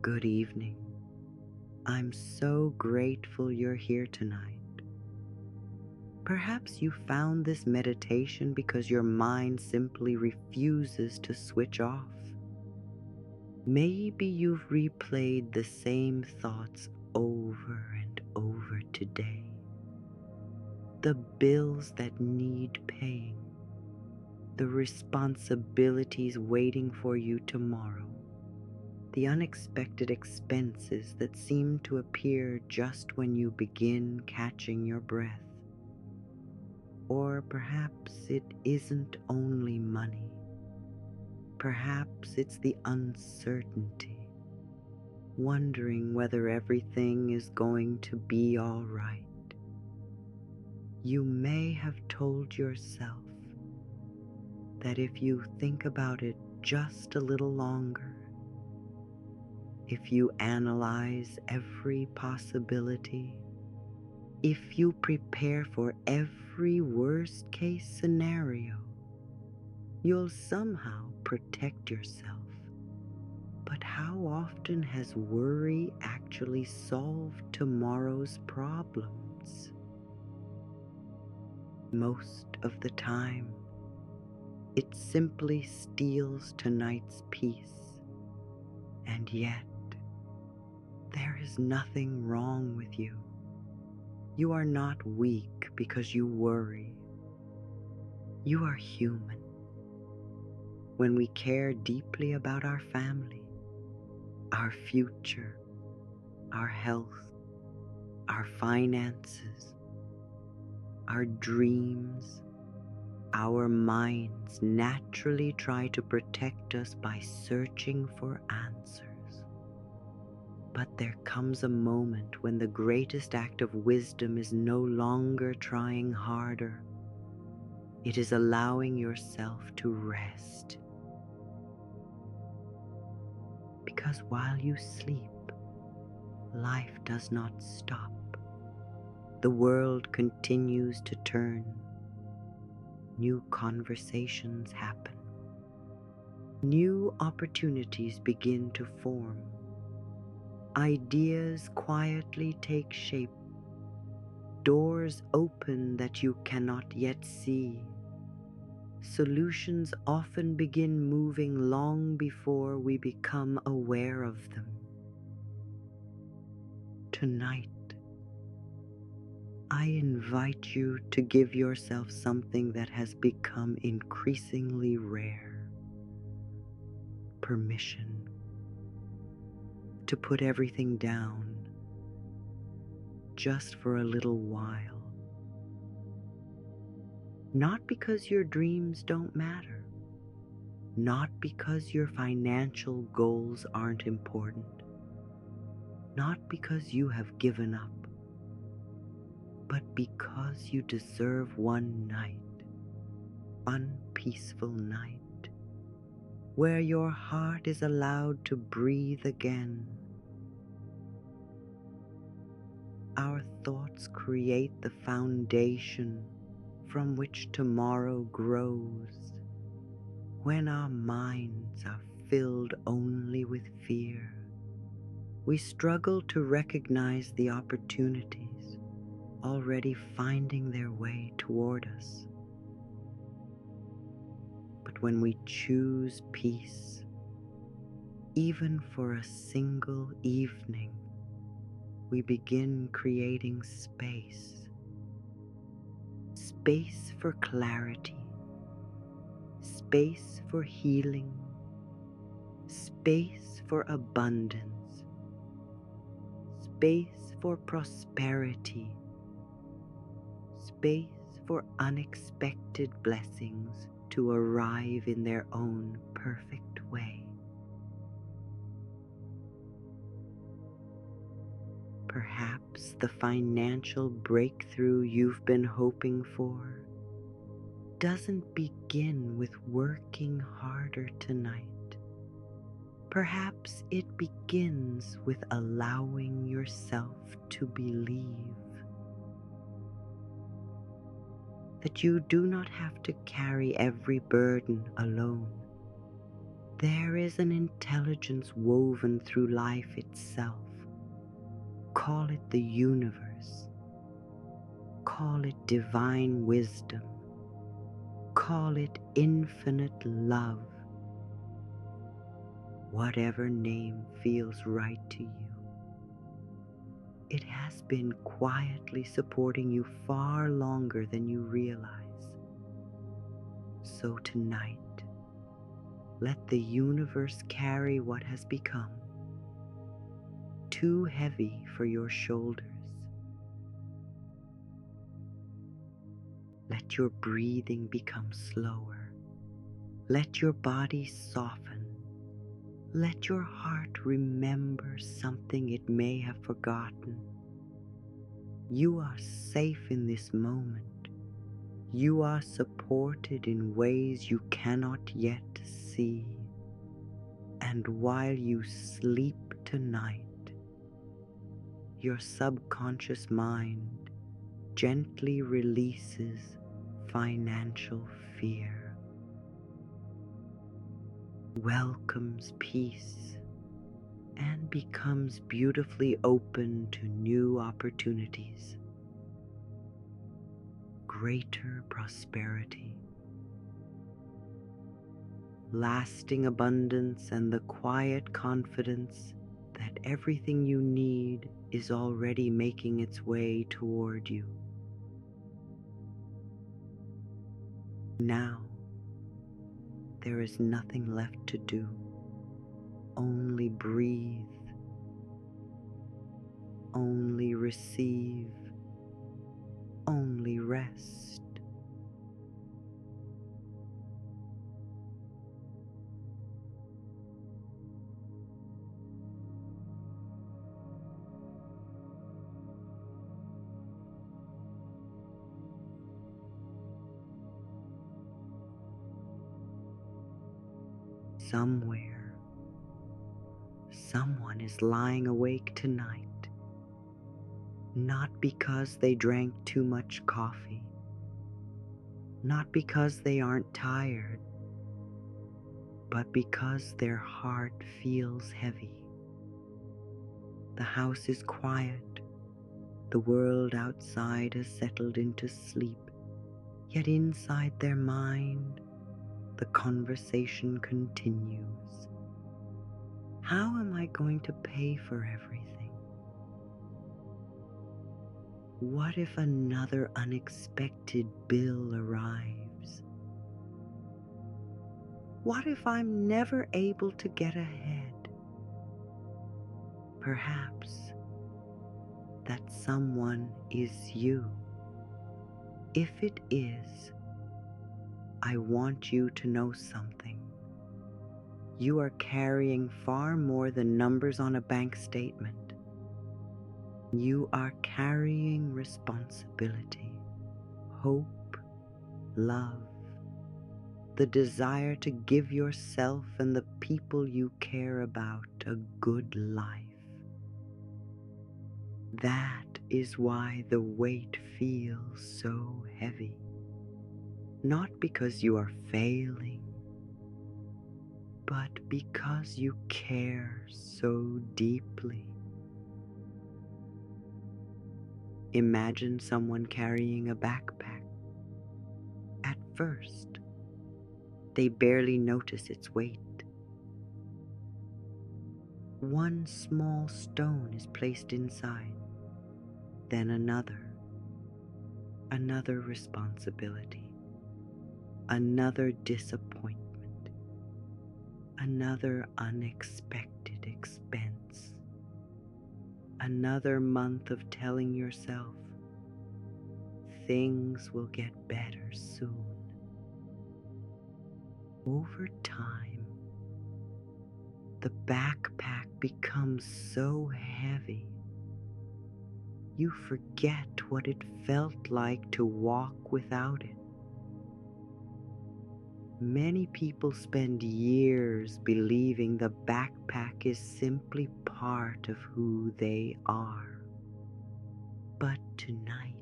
Good evening. I'm so grateful you're here tonight. Perhaps you found this meditation because your mind simply refuses to switch off. Maybe you've replayed the same thoughts over and over today. The bills that need paying, the responsibilities waiting for you tomorrow, the unexpected expenses that seem to appear just when you begin catching your breath. Or perhaps it isn't only money. Perhaps it's the uncertainty, wondering whether everything is going to be all right. You may have told yourself that if you think about it just a little longer, if you analyze every possibility, if you prepare for every worst-case scenario, you'll somehow protect yourself. But how often has worry actually solved tomorrow's problems? Most of the time, it simply steals tonight's peace. And yet, there is nothing wrong with you. You are not weak because you worry. You are human. When we care deeply about our family, our future, our health, our finances, our dreams, our minds naturally try to protect us by searching for answers. But there comes a moment when the greatest act of wisdom is no longer trying harder. It is allowing yourself to rest. Because while you sleep, life does not stop. The world continues to turn. New conversations happen. New opportunities begin to form. Ideas quietly take shape. Doors open that you cannot yet see. Solutions often begin moving long before we become aware of them. Tonight, I invite you to give yourself something that has become increasingly rare: permission to put everything down just for a little while. Not because your dreams don't matter, not because your financial goals aren't important, not because you have given up, but because you deserve one peaceful night, where your heart is allowed to breathe again. Our thoughts create the foundation from which tomorrow grows. When our minds are filled only with fear, we struggle to recognize the opportunities already finding their way toward us. But when we choose peace, even for a single evening, we begin creating space. Space for clarity, space for healing, space for abundance, space for prosperity, space for unexpected blessings to arrive in their own perfect way. Perhaps the financial breakthrough you've been hoping for doesn't begin with working harder tonight. Perhaps it begins with allowing yourself to believe that you do not have to carry every burden alone. There is an intelligence woven through life itself. Call it the universe. Call it divine wisdom. Call it infinite love. Whatever name feels right to you. It has been quietly supporting you far longer than you realize. So tonight, let the universe carry what has become too heavy for your shoulders. Let your breathing become slower. Let your body soften. Let your heart remember something it may have forgotten. You are safe in this moment. You are supported in ways you cannot yet see. And while you sleep tonight, your subconscious mind gently releases financial fear, welcomes peace, and becomes beautifully open to new opportunities, greater prosperity, lasting abundance, and the quiet confidence that everything you need is already making its way toward you. Now, there is nothing left to do. Only breathe. Only receive. Only rest. Somewhere, someone is lying awake tonight, not because they drank too much coffee, not because they aren't tired, but because their heart feels heavy. The house is quiet, the world outside has settled into sleep, yet inside their mind, the conversation continues. How am I going to pay for everything? What if another unexpected bill arrives? What if I'm never able to get ahead? Perhaps that someone is you. If it is, I want you to know something. You are carrying far more than numbers on a bank statement. You are carrying responsibility, hope, love, the desire to give yourself and the people you care about a good life. That is why the weight feels so heavy. Not because you are failing, but because you care so deeply. Imagine someone carrying a backpack. At first, they barely notice its weight. One small stone is placed inside, then another responsibility, another disappointment, another unexpected expense, another month of telling yourself things will get better soon. Over time, the backpack becomes so heavy, you forget what it felt like to walk without it. Many people spend years believing the backpack is simply part of who they are. But tonight,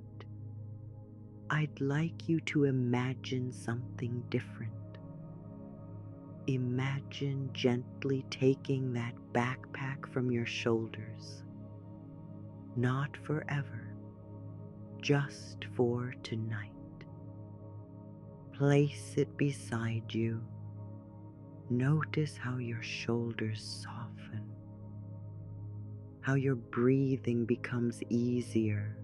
I'd like you to imagine something different. Imagine gently taking that backpack from your shoulders, not forever, just for tonight. Place it beside you. Notice how your shoulders soften, how your breathing becomes easier,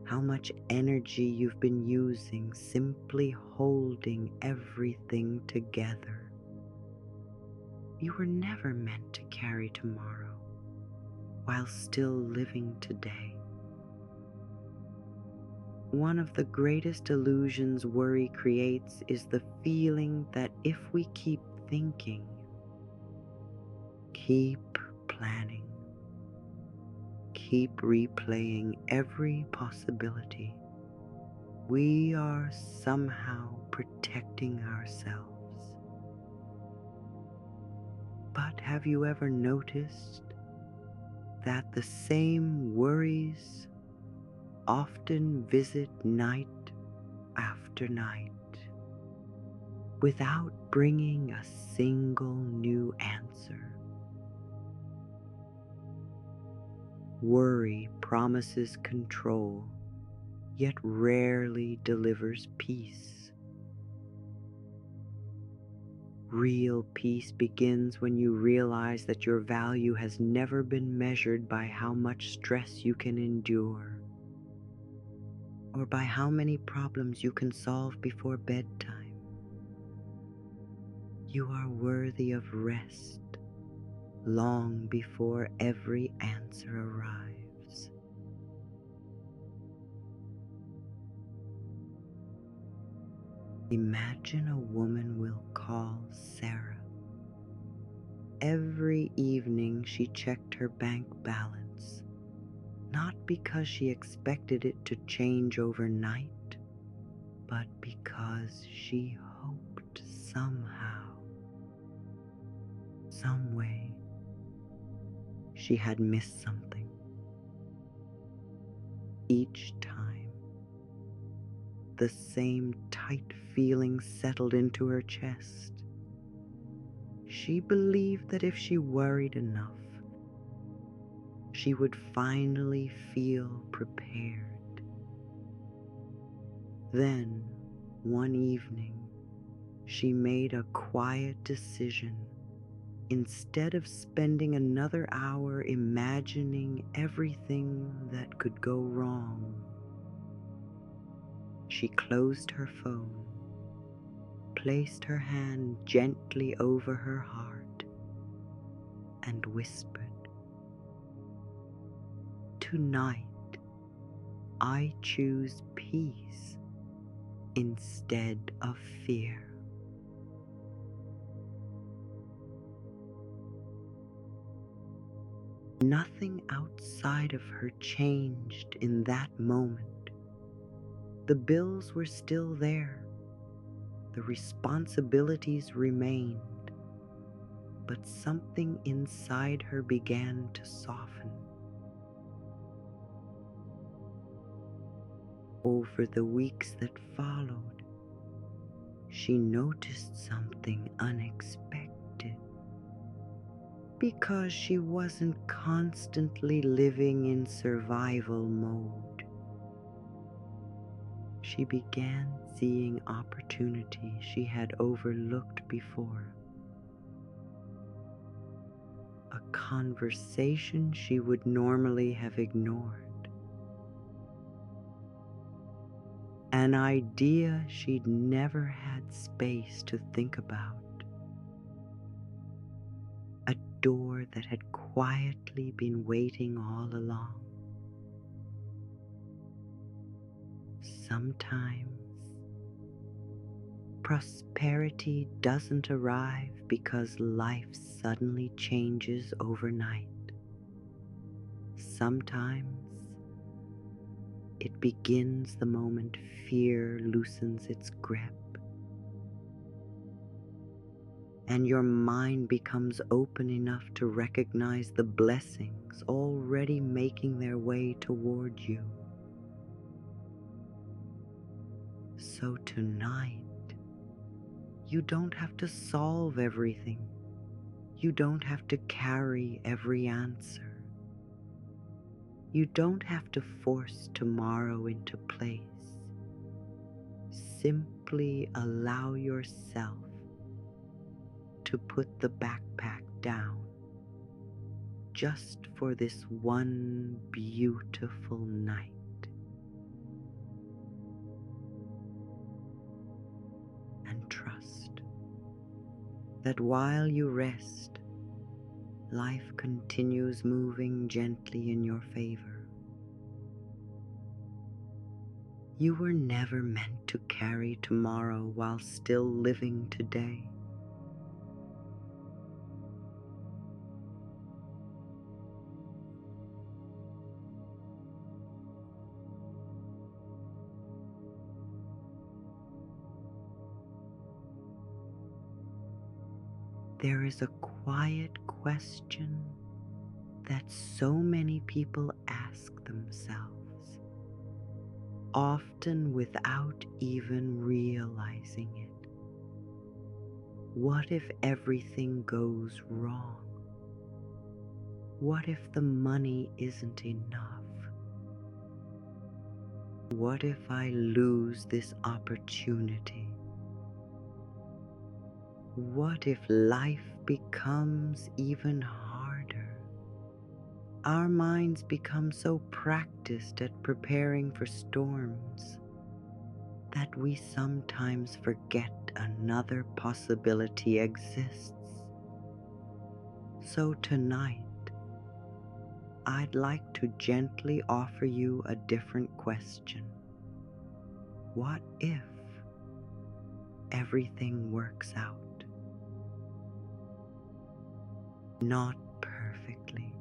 how much energy you've been using simply holding everything together. You were never meant to carry tomorrow while still living today. One of the greatest illusions worry creates is the feeling that if we keep thinking, keep planning, keep replaying every possibility, we are somehow protecting ourselves. But have you ever noticed that the same worries often visit night after night without bringing a single new answer? Worry promises control, yet rarely delivers peace. Real peace begins when you realize that your value has never been measured by how much stress you can endure, or by how many problems you can solve before bedtime. You are worthy of rest long before every answer arrives. Imagine a woman will call Sarah. Every evening she checked her bank balance, not because she expected it to change overnight, but because she hoped somehow, some way, she had missed something. Each time, the same tight feeling settled into her chest. She believed that if she worried enough, she would finally feel prepared. Then, one evening, she made a quiet decision. Instead of spending another hour imagining everything that could go wrong, she closed her phone, placed her hand gently over her heart, and whispered, "Tonight, I choose peace instead of fear." Nothing outside of her changed in that moment. The bills were still there. The responsibilities remained. But something inside her began to soften. Over the weeks that followed, she noticed something unexpected. Because she wasn't constantly living in survival mode, she began seeing opportunities she had overlooked before. A conversation she would normally have ignored. An idea she'd never had space to think about. A door that had quietly been waiting all along. Sometimes prosperity doesn't arrive because life suddenly changes overnight. Sometimes it begins the moment fear loosens its grip, and your mind becomes open enough to recognize the blessings already making their way toward you. So tonight, You don't have to solve everything. You don't have to carry every answer. You don't have to force tomorrow into place. Simply allow yourself to put the backpack down just for this one beautiful night. And trust that while you rest, life continues moving gently in your favor. You were never meant to carry tomorrow while still living today. There is a quiet question that so many people ask themselves, often without even realizing it. What if everything goes wrong? What if the money isn't enough? What if I lose this opportunity? What if life becomes even harder? Our minds become so practiced at preparing for storms that we sometimes forget another possibility exists. So tonight, I'd like to gently offer you a different question. What if everything works out? Not perfectly.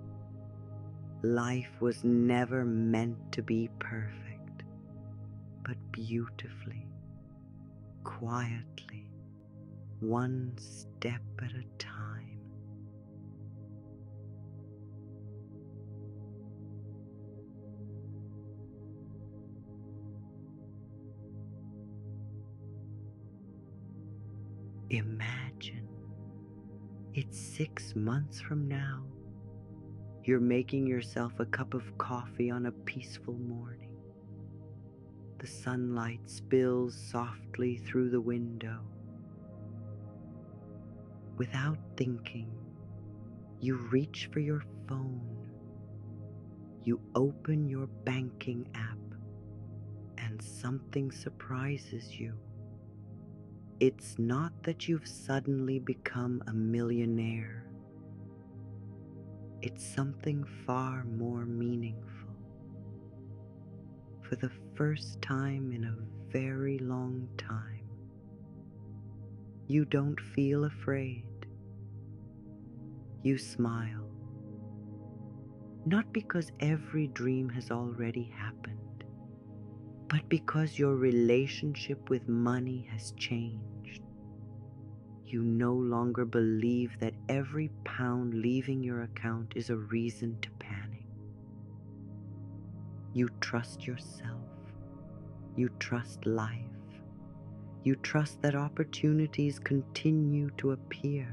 Life was never meant to be perfect, but beautifully, quietly, one step at a time. Imagine it's 6 months from now. You're making yourself a cup of coffee on a peaceful morning. The sunlight spills softly through the window. Without thinking, you reach for your phone. You open your banking app, and something surprises you. It's not that you've suddenly become a millionaire. It's something far more meaningful. For the first time in a very long time, you don't feel afraid. You smile. Not because every dream has already happened, but because your relationship with money has changed. You no longer believe that every pound leaving your account is a reason to panic. You trust yourself. You trust life. You trust that opportunities continue to appear.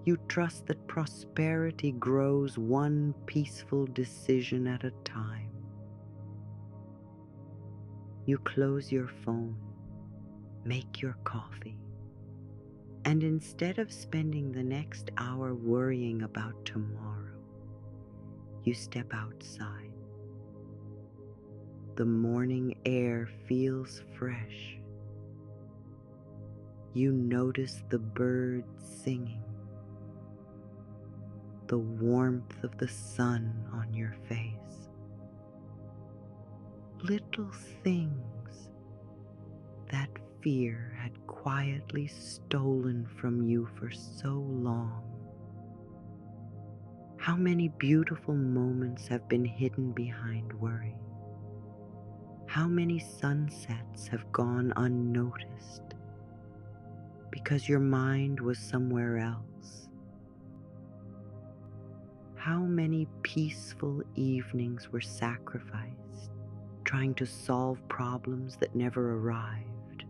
You trust that prosperity grows one peaceful decision at a time. You close your phone, make your coffee, and instead of spending the next hour worrying about tomorrow, you step outside. The morning air feels fresh. You notice the birds singing, the warmth of the sun on your face. Little things that fear had quietly stolen from you for so long. How many beautiful moments have been hidden behind worry? How many sunsets have gone unnoticed because your mind was somewhere else? How many peaceful evenings were sacrificed trying to solve problems that never arrived?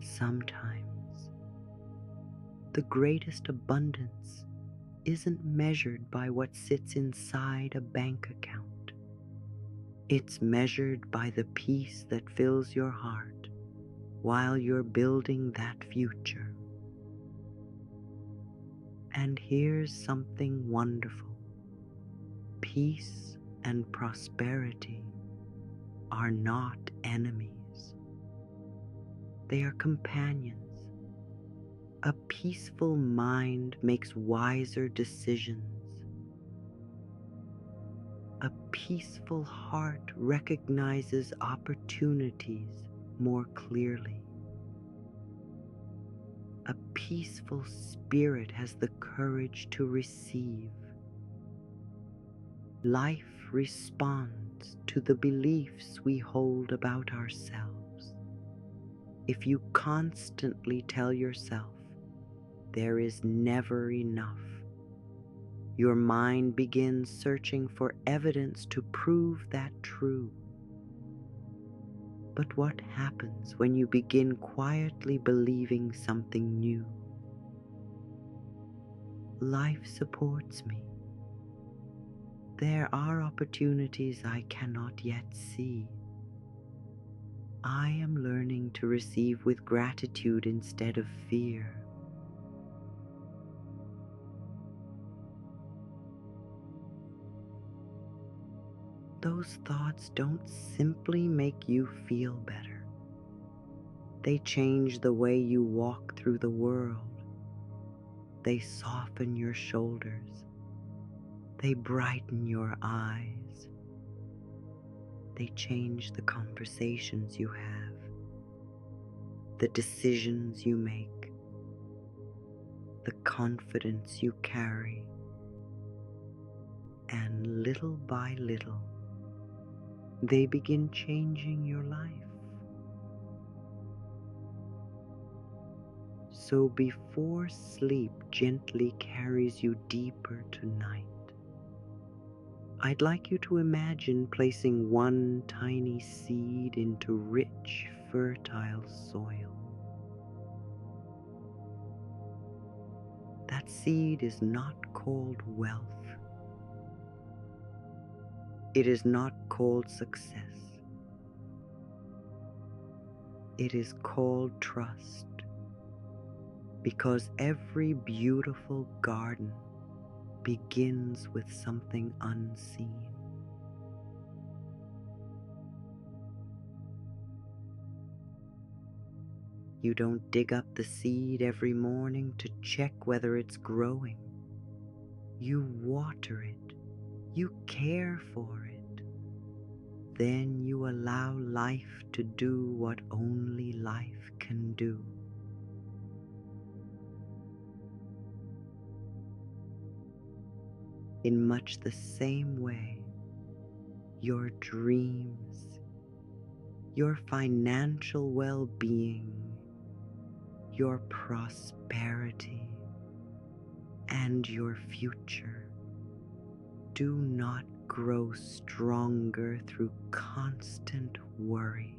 Sometimes the greatest abundance isn't measured by what sits inside a bank account. It's measured by the peace that fills your heart while you're building that future. And here's something wonderful. Peace and prosperity are not enemies. They are companions. A peaceful mind makes wiser decisions. A peaceful heart recognizes opportunities more clearly. A peaceful spirit has the courage to receive. Life responds to the beliefs we hold about ourselves. If you constantly tell yourself, there is never enough, your mind begins searching for evidence to prove that true. But what happens when you begin quietly believing something new? Life supports me. There are opportunities I cannot yet see. I am learning to receive with gratitude instead of fear. Those thoughts don't simply make you feel better. They change the way you walk through the world. They soften your shoulders. They brighten your eyes. They change the conversations you have, the decisions you make, the confidence you carry. And little by little, they begin changing your life. So before sleep gently carries you deeper tonight, I'd like you to imagine placing one tiny seed into rich, fertile soil. That seed is not called wealth. It is not called success. It is called trust, because every beautiful garden begins with something unseen. You don't dig up the seed every morning to check whether it's growing. You water it. You care for it. Then you allow life to do what only life can do. In much the same way, your dreams, your financial well-being, your prosperity, and your future do not grow stronger through constant worry.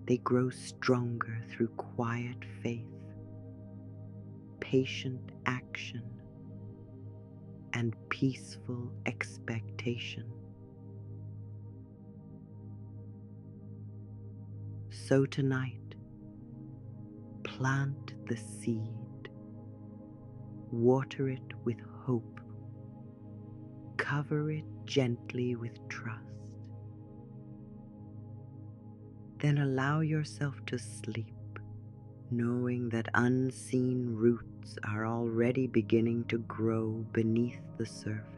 They grow stronger through quiet faith, patient action, and peaceful expectation. So tonight, plant the seed, water it with hope, cover it gently with trust. Then allow yourself to sleep, knowing that unseen roots are already beginning to grow beneath the surface.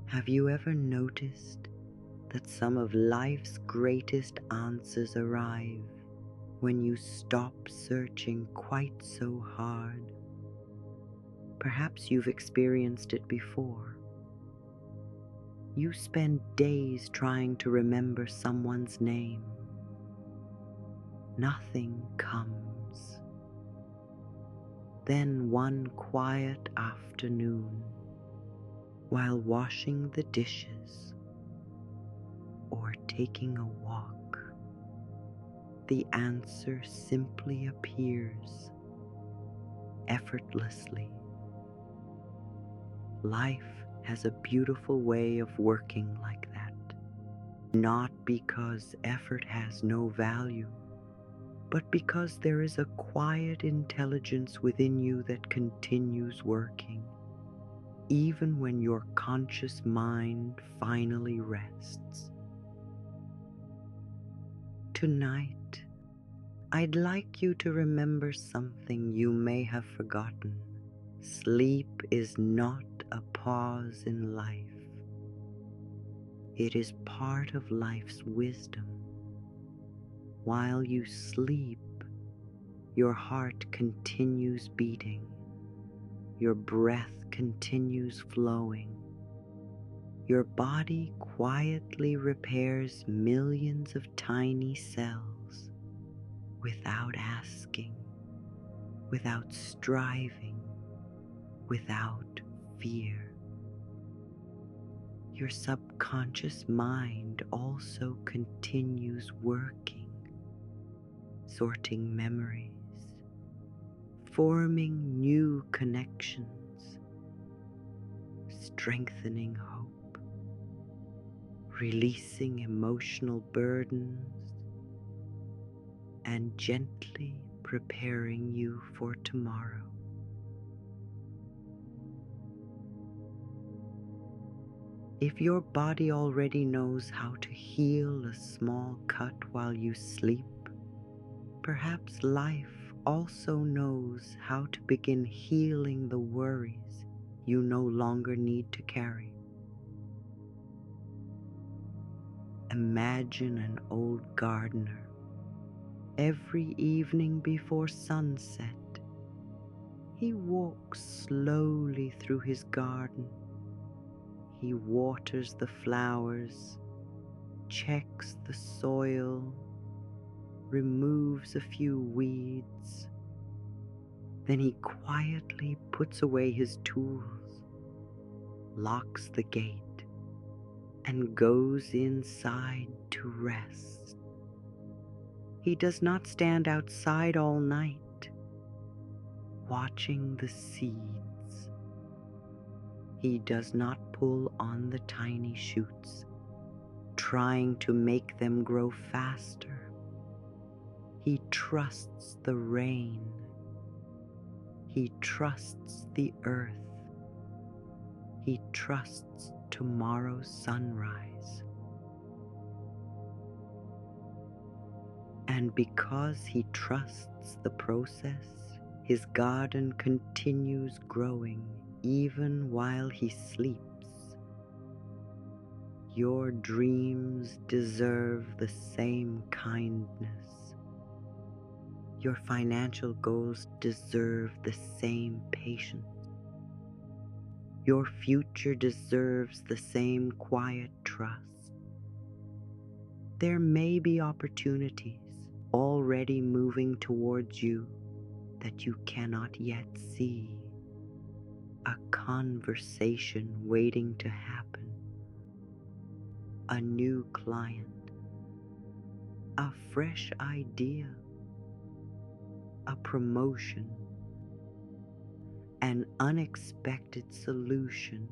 Have you ever noticed that some of life's greatest answers arrive when you stop searching quite so hard? Perhaps you've experienced it before. You spend days trying to remember someone's name. Nothing comes. Then one quiet afternoon, while washing the dishes or taking a walk, the answer simply appears effortlessly. Life has a beautiful way of working like that, not because effort has no value, but because there is a quiet intelligence within you that continues working, even when your conscious mind finally rests. Tonight, I'd like you to remember something you may have forgotten. Sleep is not a pause in life. It is part of life's wisdom. While you sleep, your heart continues beating, your breath continues flowing, your body quietly repairs millions of tiny cells without asking, without striving, without fear. Your subconscious mind also continues working, sorting memories, forming new connections, strengthening hope, releasing emotional burdens, and gently preparing you for tomorrow. If your body already knows how to heal a small cut while you sleep, perhaps life also knows how to begin healing the worries you no longer need to carry. Imagine an old gardener. Every evening before sunset, he walks slowly through his garden. He waters the flowers, checks the soil, removes a few weeds. Then he quietly puts away his tools, locks the gate, and goes inside to rest. He does not stand outside all night, watching the seeds. He does not pull on the tiny shoots, trying to make them grow faster. He trusts the rain. He trusts the earth. He trusts tomorrow's sunrise. And because he trusts the process, his garden continues growing even while he sleeps. Your dreams deserve the same kindness. Your financial goals deserve the same patience. Your future deserves the same quiet trust. There may be opportunities already moving towards you that you cannot yet see. A conversation waiting to happen. A new client. A fresh idea. A promotion. An unexpected solution.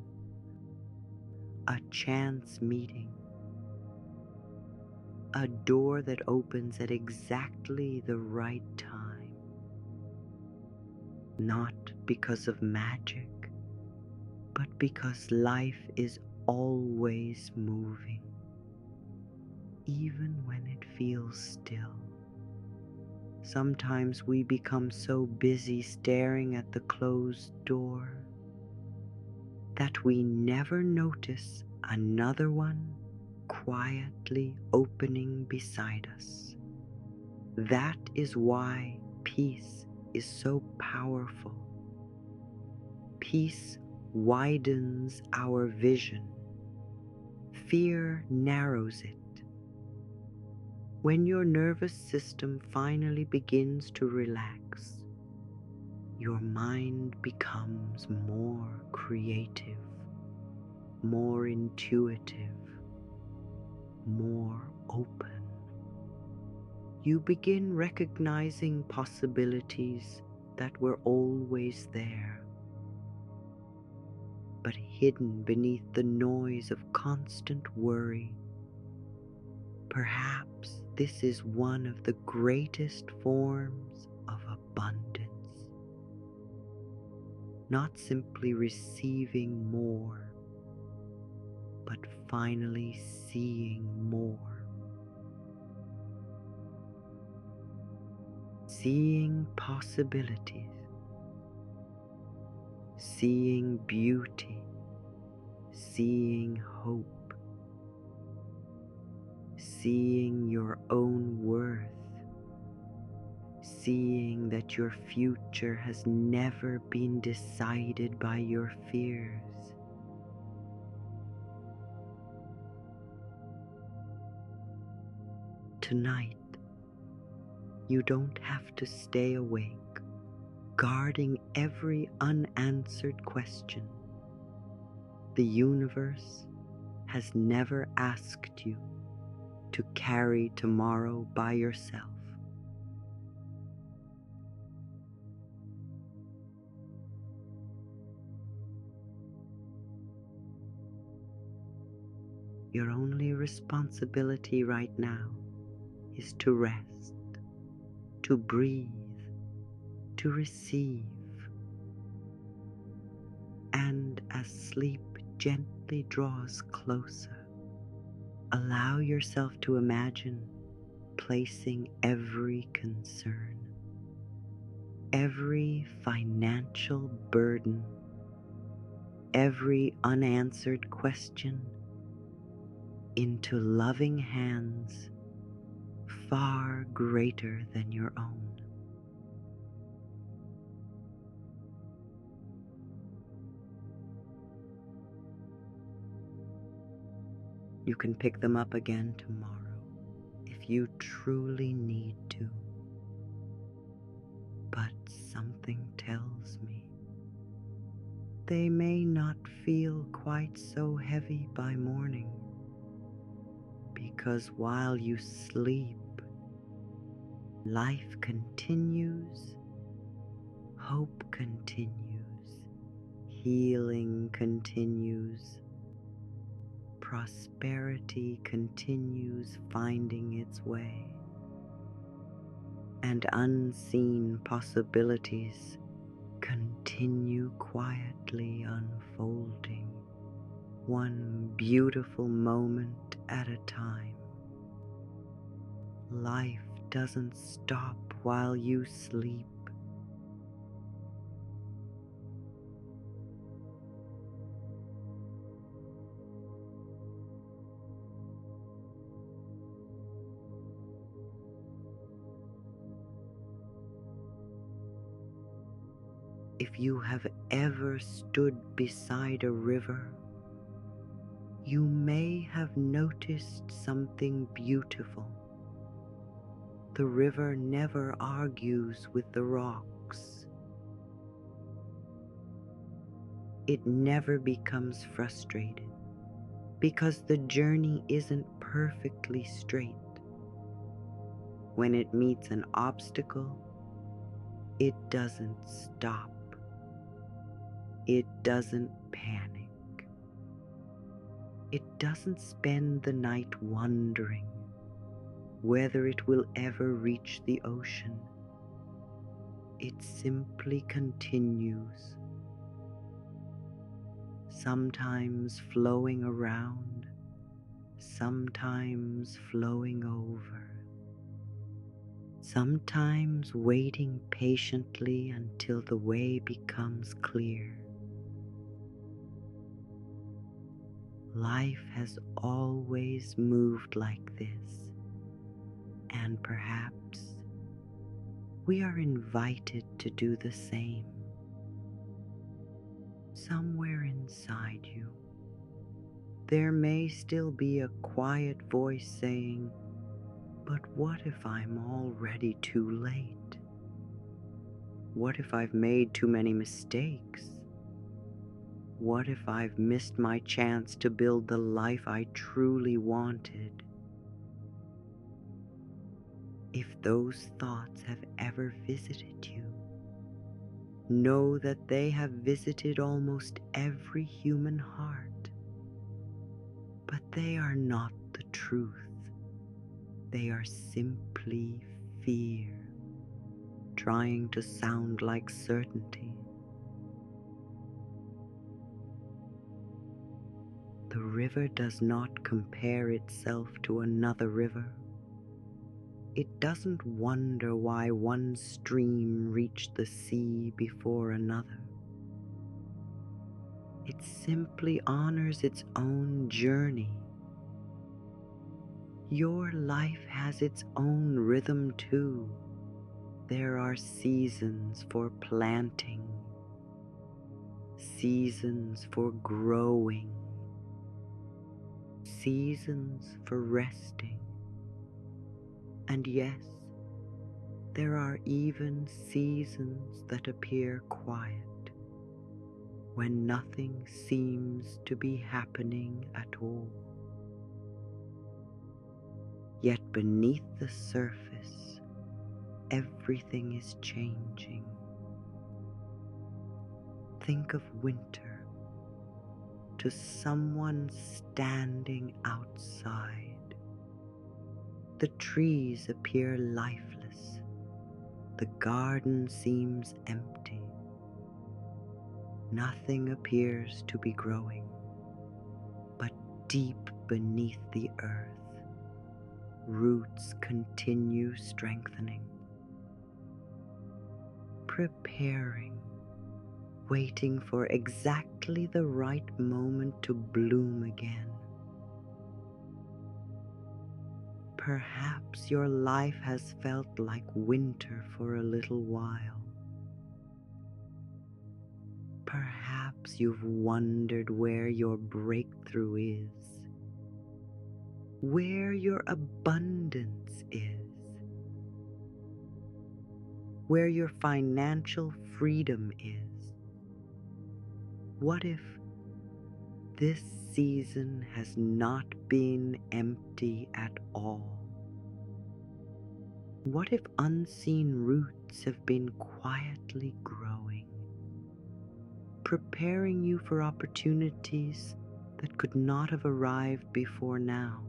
A chance meeting. A door that opens at exactly the right time. Not because of magic, but because life is always moving, even when it feels still. Sometimes we become so busy staring at the closed door that we never notice another one quietly opening beside us. That is why peace is so powerful. Peace widens our vision. fear narrows it. When your nervous system finally begins to relax, your mind becomes more creative, more intuitive, more open. You begin recognizing possibilities that were always there, but hidden beneath the noise of constant worry. Perhaps this is one of the greatest forms of abundance. Not simply receiving more, but finally seeing more. Seeing possibilities, seeing beauty, seeing hope, seeing your own worth, seeing that your future has never been decided by your fears. Tonight, you don't have to stay awake, guarding every unanswered question. The universe has never asked you to carry tomorrow by yourself. Your only responsibility right now is to rest, to breathe, to receive. And as sleep gently draws closer, allow yourself to imagine placing every concern, every financial burden, every unanswered question into loving hands far greater than your own. You can pick them up again tomorrow if you truly need to. But something tells me they may not feel quite so heavy by morning, because while you sleep, life continues, hope continues, healing continues, prosperity continues finding its way, and unseen possibilities continue quietly unfolding, one beautiful moment at a time. Life doesn't stop while you sleep. If you have ever stood beside a river, you may have noticed something beautiful. The river never argues with the rocks. It never becomes frustrated because the journey isn't perfectly straight. When it meets an obstacle, it doesn't stop. It doesn't panic. It doesn't spend the night wondering whether it will ever reach the ocean. It simply continues, sometimes flowing around, sometimes flowing over, sometimes waiting patiently until the way becomes clear. Life has always moved like this, and perhaps we are invited to do the same. Somewhere inside you, there may still be a quiet voice saying, "But what if I'm already too late? What if I've made too many mistakes? What if I've missed my chance to build the life I truly wanted?" If those thoughts have ever visited you, know that they have visited almost every human heart. But they are not the truth. They are simply fear, trying to sound like certainty. The river does not compare itself to another river. It doesn't wonder why one stream reached the sea before another. It simply honors its own journey. Your life has its own rhythm too. There are seasons for planting, seasons for growing, seasons for resting. And yes, there are even seasons that appear quiet, when nothing seems to be happening at all. Yet beneath the surface, everything is changing. Think of winter to someone standing outside. The trees appear lifeless. The garden seems empty. Nothing appears to be growing, but deep beneath the earth, roots continue strengthening, preparing, waiting for exactly the right moment to bloom again. Perhaps your life has felt like winter for a little while. Perhaps you've wondered where your breakthrough is, where your abundance is, where your financial freedom is. What if this season has not been empty at all? What if unseen roots have been quietly growing, preparing you for opportunities that could not have arrived before now?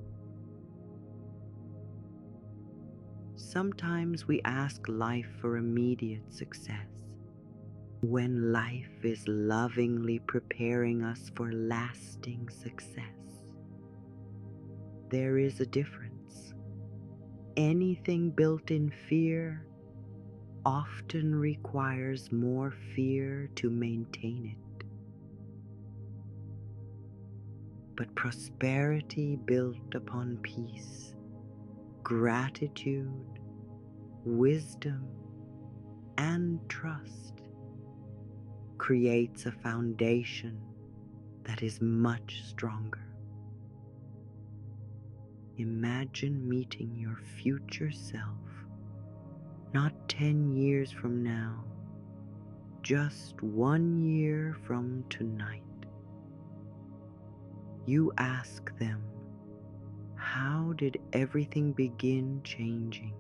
Sometimes we ask life for immediate success, when life is lovingly preparing us for lasting success. There is a difference. Anything built in fear often requires more fear to maintain it. But prosperity built upon peace, gratitude, wisdom, and trust creates a foundation that is much stronger. Imagine meeting your future self, not 10 years from now, just 1 year from tonight. You ask them, how did everything begin changing?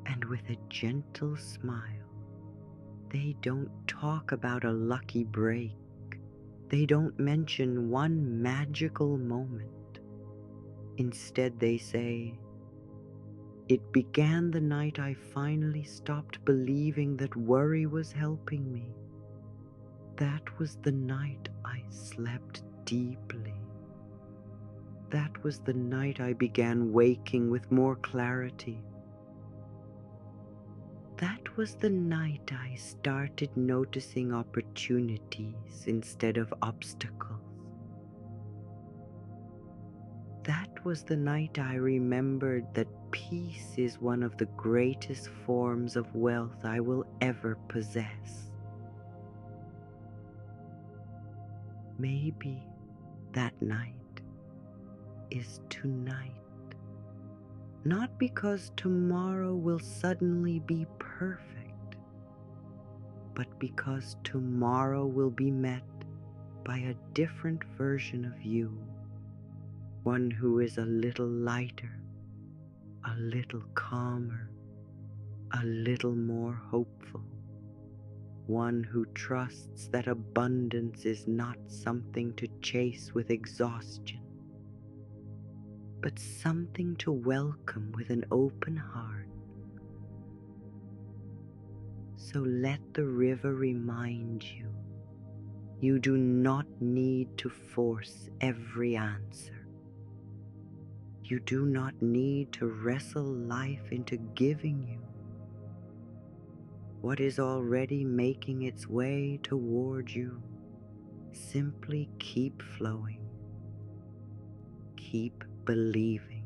And with a gentle smile, they don't talk about a lucky break. They don't mention one magical moment. Instead, they say, "It began the night I finally stopped believing that worry was helping me. That was the night I slept deeply. That was the night I began waking with more clarity. That was the night I started noticing opportunities instead of obstacles. That was the night I remembered that peace is one of the greatest forms of wealth I will ever possess." Maybe that night is tonight. Not because tomorrow will suddenly be perfect, but because tomorrow will be met by a different version of you, one who is a little lighter, a little calmer, a little more hopeful, one who trusts that abundance is not something to chase with exhaustion, but something to welcome with an open heart. So let the river remind you, you do not need to force every answer. You do not need to wrestle life into giving you what is already making its way toward you. Simply keep flowing, keep believing,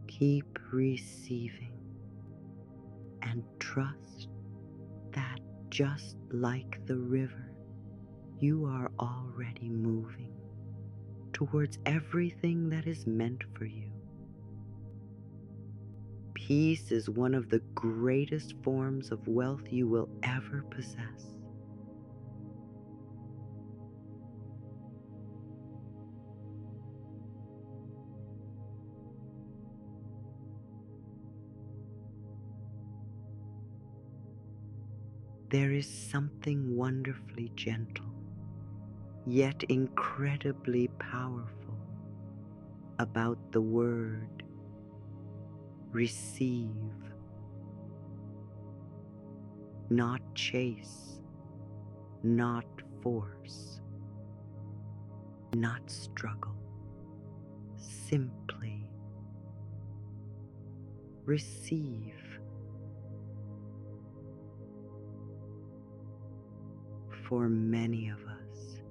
keep receiving, and trust that just like the river, you are already moving towards everything that is meant for you. Peace is one of the greatest forms of wealth you will ever possess. There is something wonderfully gentle, yet incredibly powerful about the word receive. Not chase, not force, not struggle, simply receive. For many of us,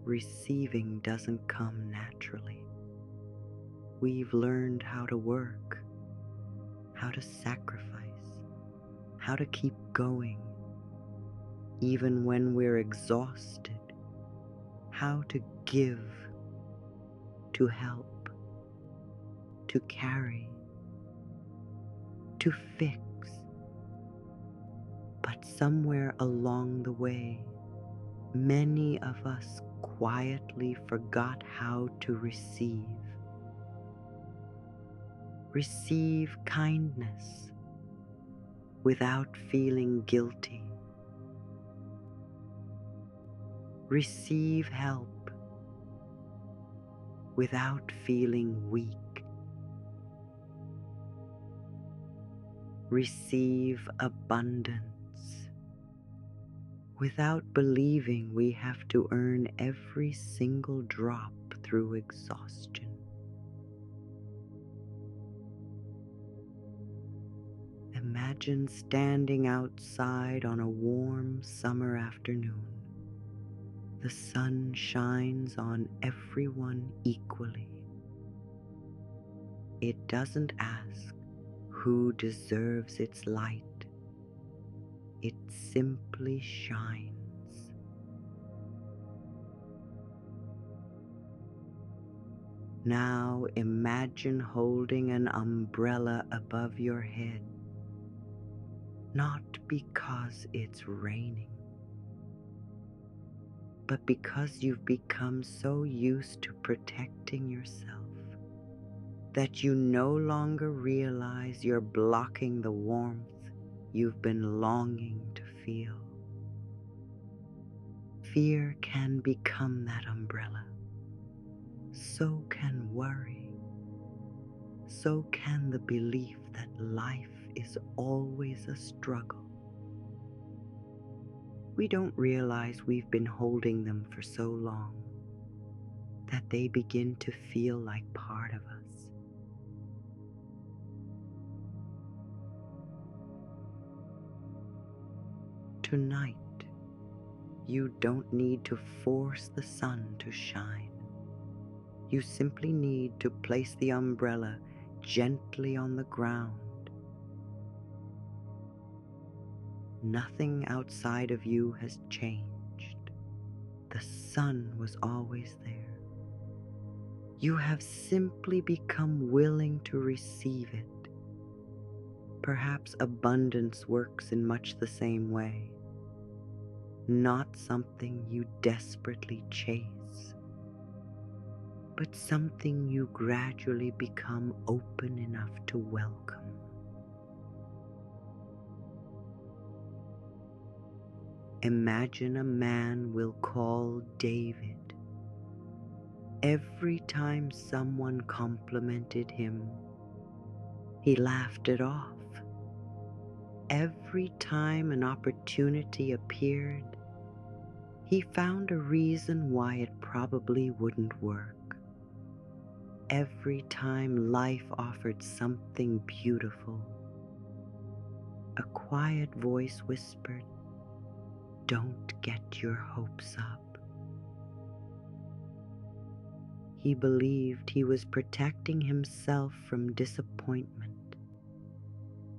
receiving doesn't come naturally. We've learned how to work, how to sacrifice, how to keep going, even when we're exhausted, how to give, to help, to carry, to fix. But somewhere along the way, many of us quietly forgot how to receive. Receive kindness without feeling guilty. Receive help without feeling weak. Receive abundance without believing we have to earn every single drop through exhaustion. Imagine standing outside on a warm summer afternoon. The sun shines on everyone equally. It doesn't ask who deserves its light. It simply shines. Now imagine holding an umbrella above your head, not because it's raining, but because you've become so used to protecting yourself that you no longer realize you're blocking the warmth you've been longing to feel. Fear can become that umbrella. So can worry. So can the belief that life is always a struggle. We don't realize we've been holding them for so long that they begin to feel like part of us. Tonight, you don't need to force the sun to shine. You simply need to place the umbrella gently on the ground. Nothing outside of you has changed. The sun was always there. You have simply become willing to receive it. Perhaps abundance works in much the same way. Not something you desperately chase, but something you gradually become open enough to welcome. Imagine a man we'll call David. Every time someone complimented him, he laughed it off. Every time an opportunity appeared, he found a reason why it probably wouldn't work. Every time life offered something beautiful, a quiet voice whispered, "Don't get your hopes up." He believed he was protecting himself from disappointment,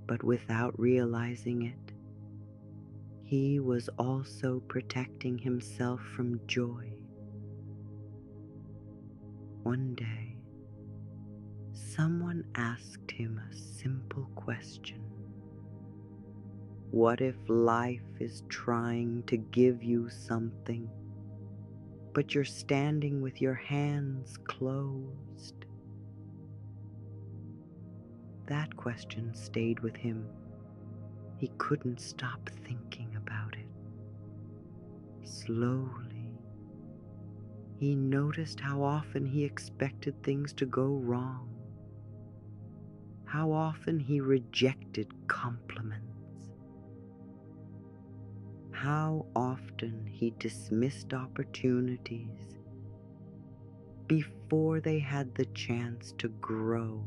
but without realizing it, he was also protecting himself from joy. One day, someone asked him a simple question. What if life is trying to give you something, but you're standing with your hands closed? That question stayed with him. He couldn't stop thinking about it. Slowly, he noticed how often he expected things to go wrong, how often he rejected compliments, how often he dismissed opportunities before they had the chance to grow.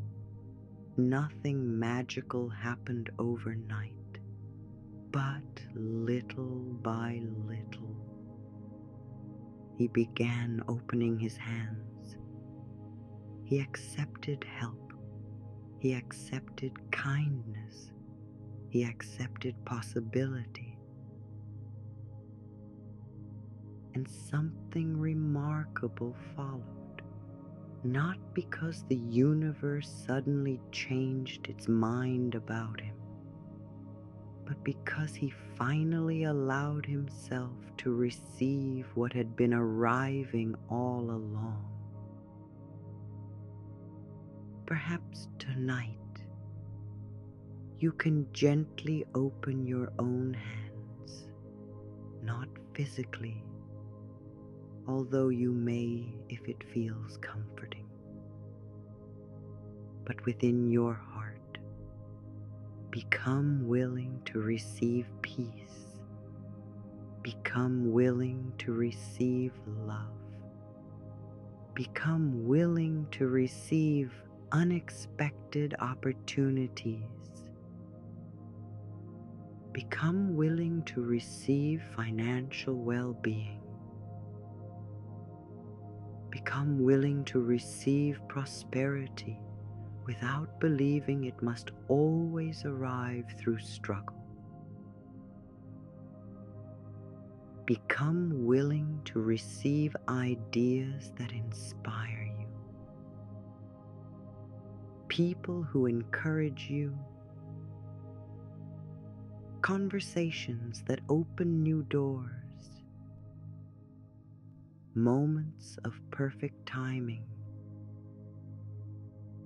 Nothing magical happened overnight, but little by little, he began opening his hands. He accepted help. He accepted kindness. He accepted possibility. And something remarkable followed. Not because the universe suddenly changed its mind about him, but because he finally allowed himself to receive what had been arriving all along. Perhaps tonight you can gently open your own hands, not physically, although you may if it feels comforting, but within your heart. Become willing to receive peace. Become willing to receive love. Become willing to receive unexpected opportunities. Become willing to receive financial well-being. Become willing to receive prosperity without believing it must always arrive through struggle. Become willing to receive ideas that inspire you. People who encourage you. Conversations that open new doors. Moments of perfect timing.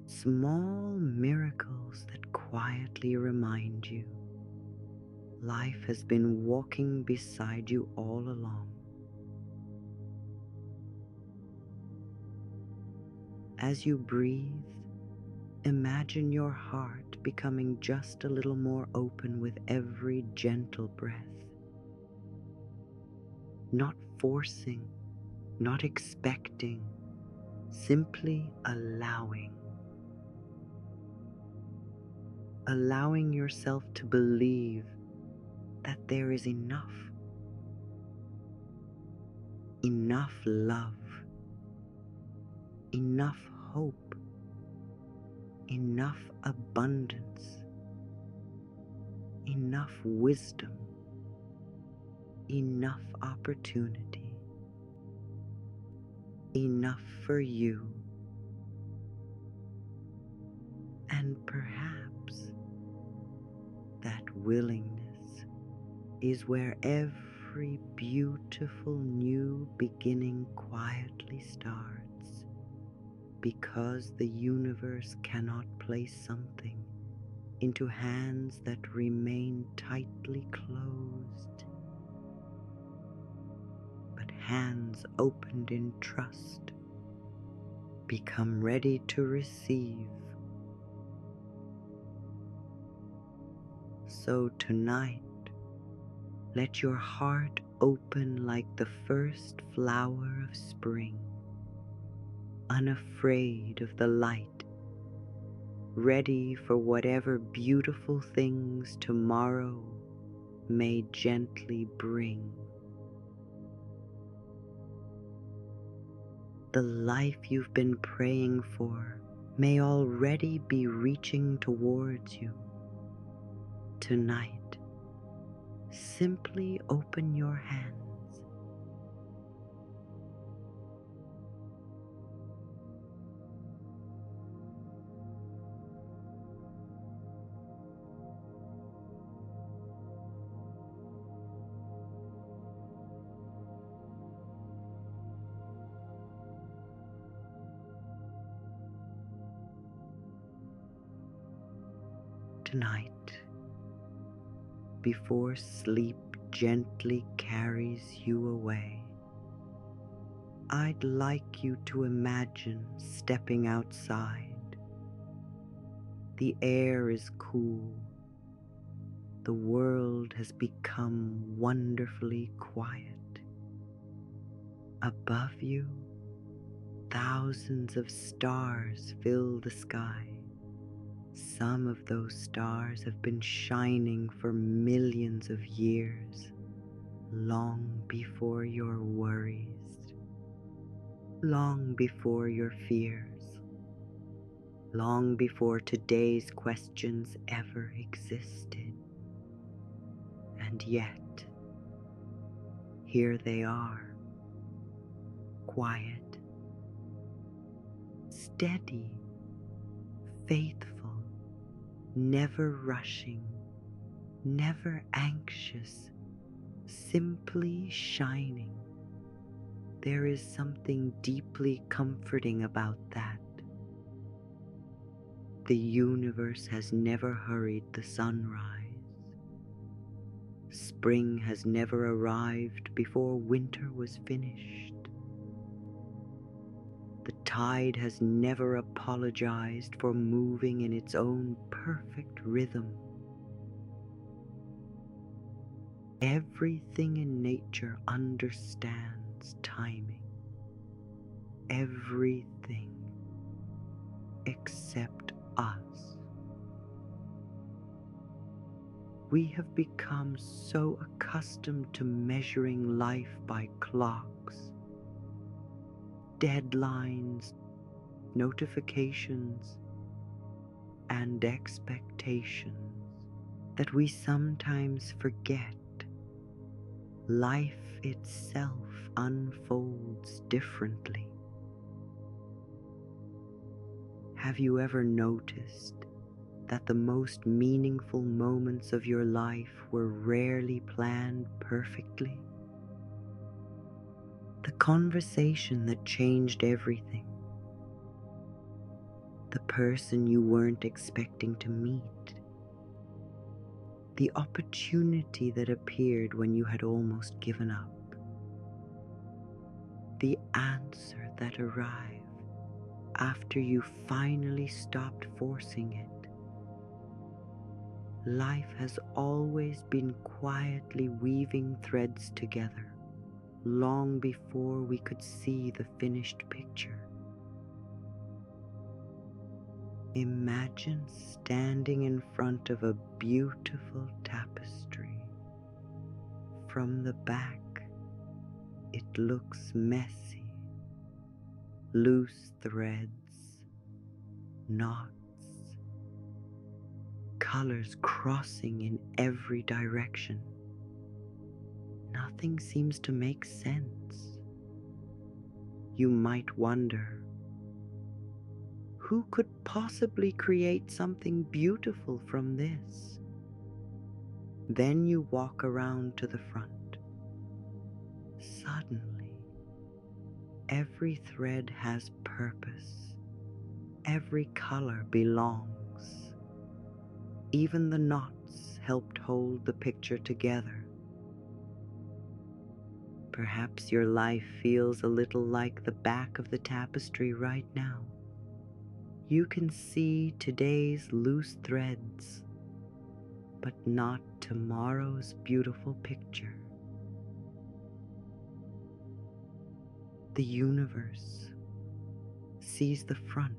Small miracles that quietly remind you life has been walking beside you all along. As you breathe, imagine your heart becoming just a little more open with every gentle breath. Not forcing, not expecting, simply allowing. Allowing yourself to believe that there is enough love, enough hope, enough abundance, enough wisdom, enough opportunity. enough for you. And perhaps that willingness is where every beautiful new beginning quietly starts, because the universe cannot place something into hands that remain tightly closed, but hands opened in trust become ready to receive. So tonight, let your heart open like the first flower of spring, unafraid of the light, ready for whatever beautiful things tomorrow may gently bring. The life you've been praying for may already be reaching towards you. Tonight, simply open your hands. Tonight, before sleep gently carries you away, I'd like you to imagine stepping outside. The air is cool. The world has become wonderfully quiet. Above you, thousands of stars fill the sky. Some of those stars have been shining for millions of years, long before your worries, long before your fears, long before today's questions ever existed. And yet, here they are, quiet, steady, faithful, never rushing, never anxious, simply shining. There is something deeply comforting about that. The universe has never hurried the sunrise. Spring has never arrived before winter was finished. The tide has never apologized for moving in its own perfect rhythm. Everything in nature understands timing. Everything except us. We have become so accustomed to measuring life by clocks, deadlines, notifications, and expectations that we sometimes forget life itself unfolds differently. Have you ever noticed that the most meaningful moments of your life were rarely planned perfectly? The conversation that changed everything, the person you weren't expecting to meet, the opportunity that appeared when you had almost given up, the answer that arrived after you finally stopped forcing it. Life has always been quietly weaving threads together, long before we could see the finished picture. Imagine standing in front of a beautiful tapestry. From the back, it looks messy, loose threads, knots, colors crossing in every direction. Nothing seems to make sense. You might wonder, who could possibly create something beautiful from this? Then you walk around to the front. Suddenly, every thread has purpose. Every color belongs. Even the knots helped hold the picture together. Perhaps your life feels a little like the back of the tapestry right now. You can see today's loose threads, but not tomorrow's beautiful picture. The universe sees the front.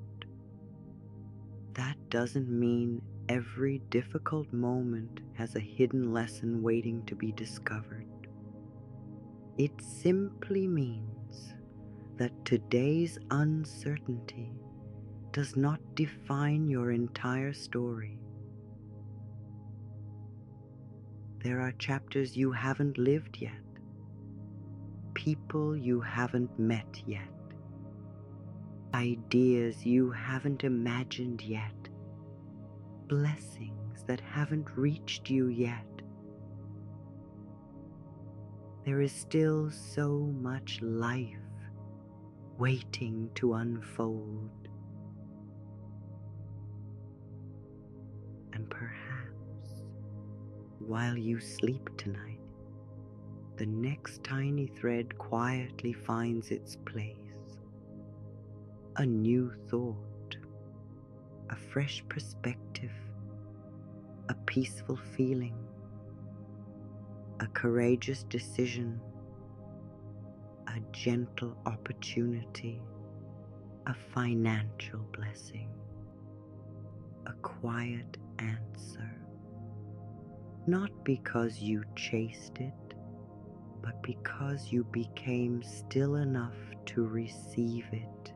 That doesn't mean every difficult moment has a hidden lesson waiting to be discovered. It simply means that today's uncertainty does not define your entire story. There are chapters you haven't lived yet, people you haven't met yet, ideas you haven't imagined yet, blessings that haven't reached you yet. There is still so much life waiting to unfold. And perhaps while you sleep tonight, the next tiny thread quietly finds its place. A new thought, a fresh perspective, a peaceful feeling, a courageous decision, a gentle opportunity, a financial blessing, a quiet answer. Not because you chased it, but because you became still enough to receive it.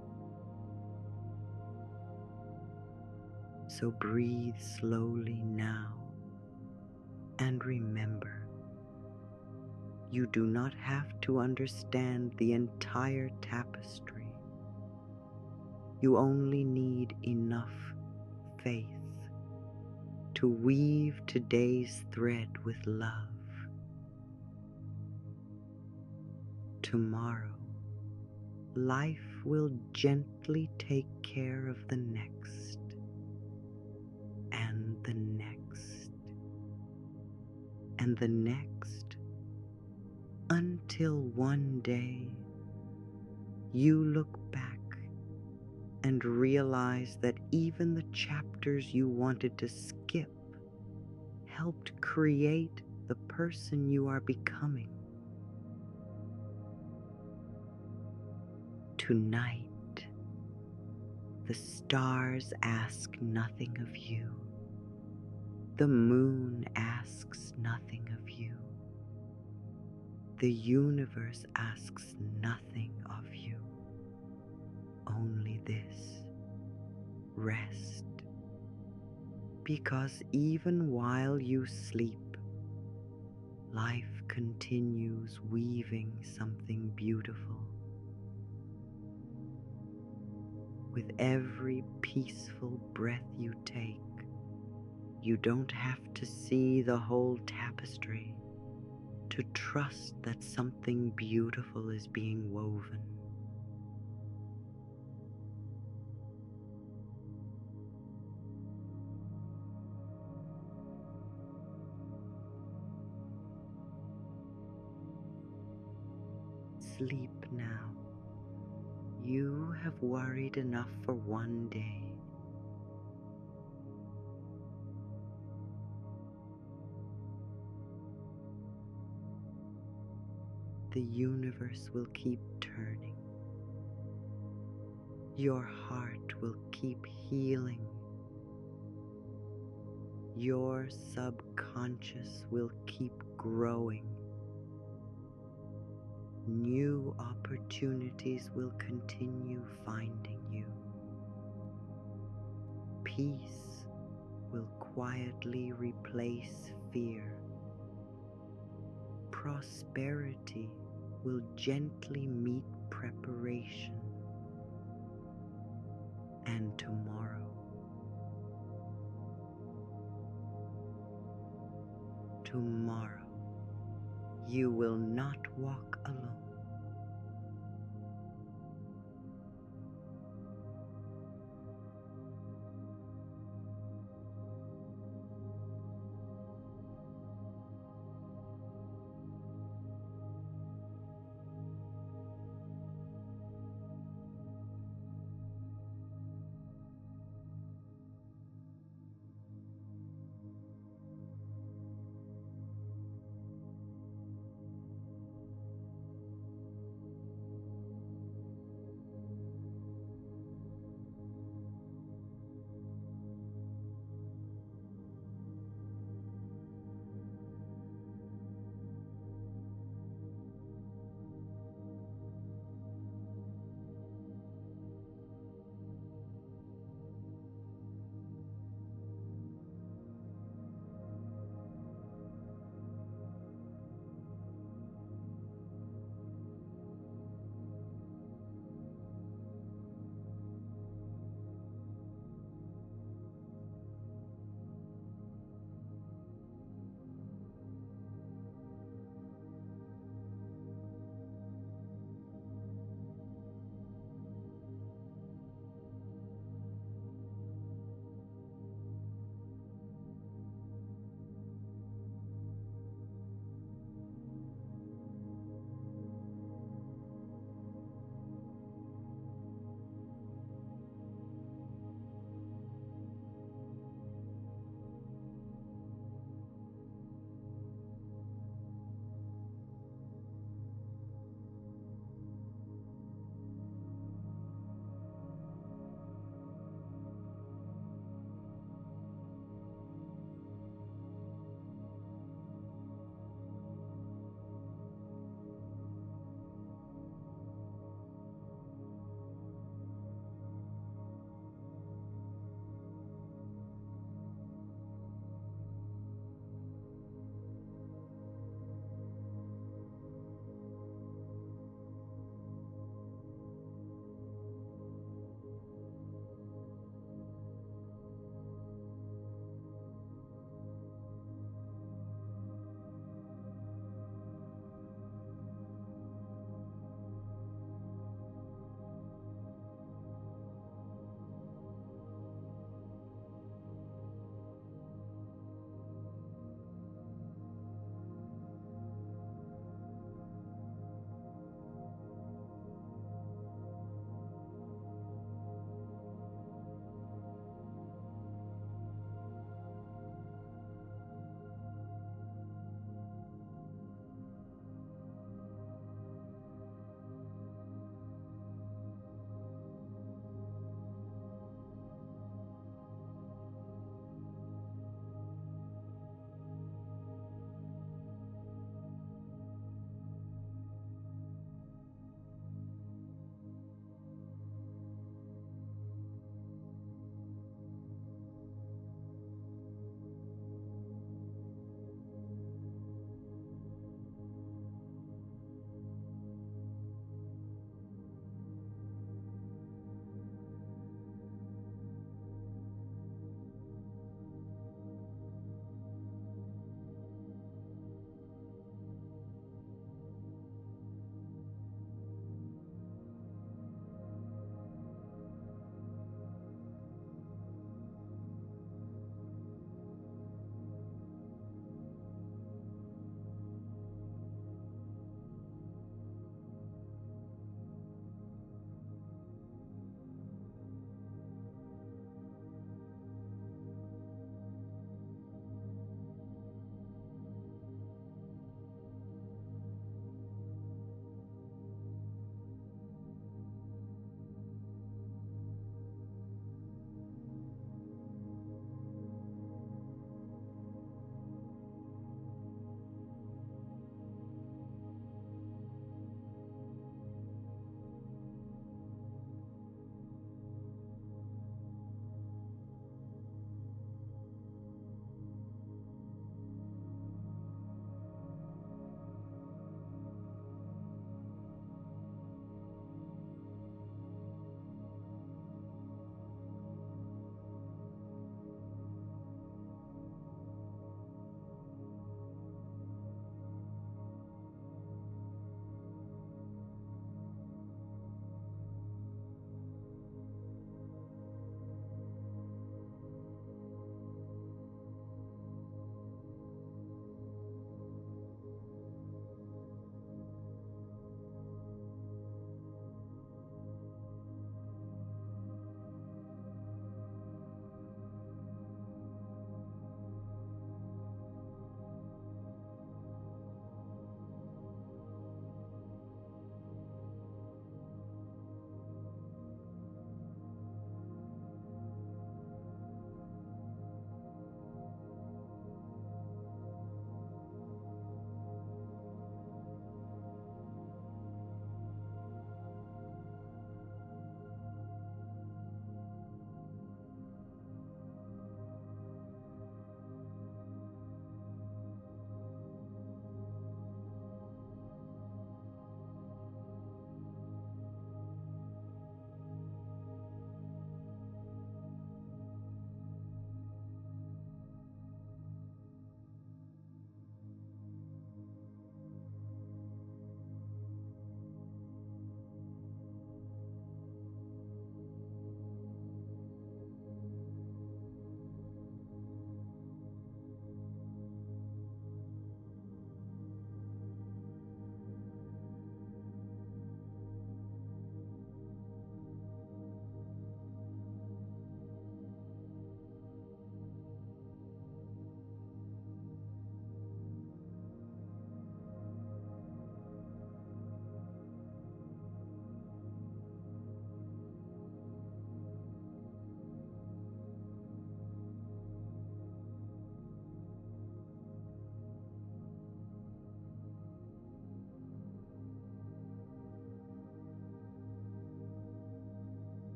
So breathe slowly now, and remember, you do not have to understand the entire tapestry. You only need enough faith to weave today's thread with love. Tomorrow, life will gently take care of the next, and the next, and the next, until one day you look back and realize that even the chapters you wanted to skip helped create the person you are becoming. Tonight, the stars ask nothing of you. The moon asks nothing of you. The universe asks nothing of you. Only this: rest. Because even while you sleep, life continues weaving something beautiful. With every peaceful breath you take, you don't have to see the whole tapestry to trust that something beautiful is being woven. Sleep now. You have worried enough for one day. The universe will keep turning. Your heart will keep healing. Your subconscious will keep growing. New opportunities will continue finding you. Peace will quietly replace fear. Prosperity will gently meet preparation, and tomorrow you will not walk alone.